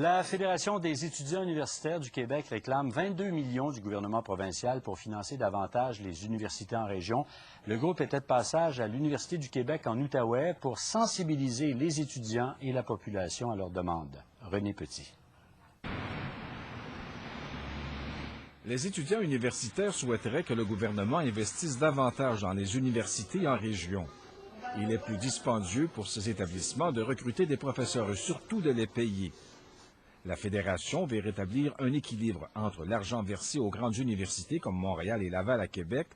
La Fédération des étudiants universitaires du Québec réclame 22 millions du gouvernement provincial pour financer davantage les universités en région. Le groupe était de passage à l'Université du Québec en Outaouais pour sensibiliser les étudiants et la population à leurs demandes. René Petit. Les étudiants universitaires souhaiteraient que le gouvernement investisse davantage dans les universités en région. Il est plus dispendieux pour ces établissements de recruter des professeurs et surtout de les payer. La Fédération veut rétablir un équilibre entre l'argent versé aux grandes universités comme Montréal et Laval à Québec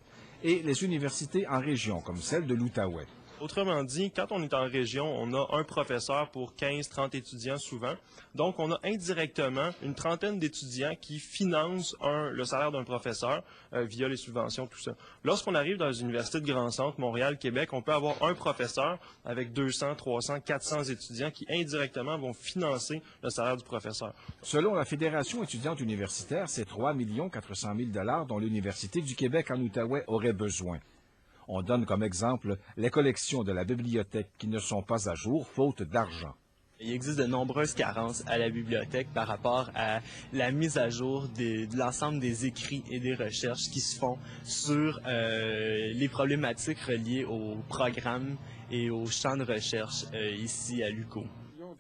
et les universités en région comme celle de l'Outaouais. Autrement dit, quand on est en région, on a un professeur pour 15-30 étudiants souvent. Donc, on a indirectement une trentaine d'étudiants qui financent le salaire d'un professeur via les subventions, tout ça. Lorsqu'on arrive dans les universités de Grand Centre, Montréal, Québec, on peut avoir un professeur avec 200, 300, 400 étudiants qui indirectement vont financer le salaire du professeur. Selon la Fédération étudiante universitaire, c'est 3 400 000 $ dont l'Université du Québec en Outaouais aurait besoin. On donne comme exemple les collections de la bibliothèque qui ne sont pas à jour, faute d'argent. Il existe de nombreuses carences à la bibliothèque par rapport à la mise à jour de l'ensemble des écrits et des recherches qui se font sur les problématiques reliées au programme et aux champs de recherche ici à l'UQO.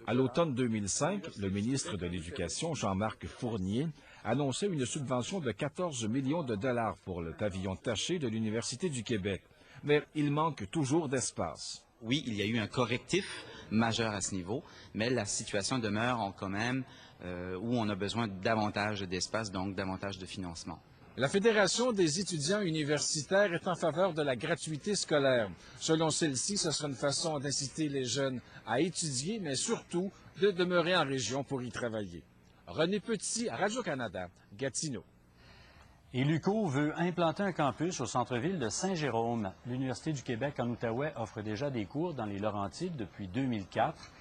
À l'automne 2005, le ministre de l'Éducation, Jean-Marc Fournier, annonçait une subvention de 14 millions de dollars pour le pavillon taché de l'Université du Québec. Mais il manque toujours d'espace. Oui, il y a eu un correctif majeur à ce niveau, mais la situation demeure quand même où on a besoin davantage d'espace, donc davantage de financement. La Fédération des étudiants universitaires est en faveur de la gratuité scolaire. Selon celle-ci, ce sera une façon d'inciter les jeunes à étudier, mais surtout de demeurer en région pour y travailler. René Petit, Radio-Canada, Gatineau. Et l'UQO veut implanter un campus au centre-ville de Saint-Jérôme. L'Université du Québec en Outaouais offre déjà des cours dans les Laurentides depuis 2004.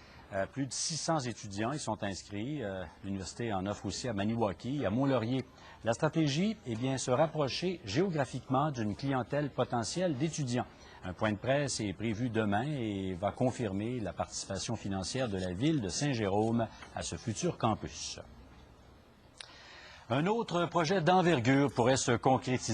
Plus de 600 étudiants y sont inscrits. L'université en offre aussi à Maniwaki et à Mont-Laurier. La stratégie, se rapprocher géographiquement d'une clientèle potentielle d'étudiants. Un point de presse est prévu demain et va confirmer la participation financière de la ville de Saint-Jérôme à ce futur campus. Un autre projet d'envergure pourrait se concrétiser.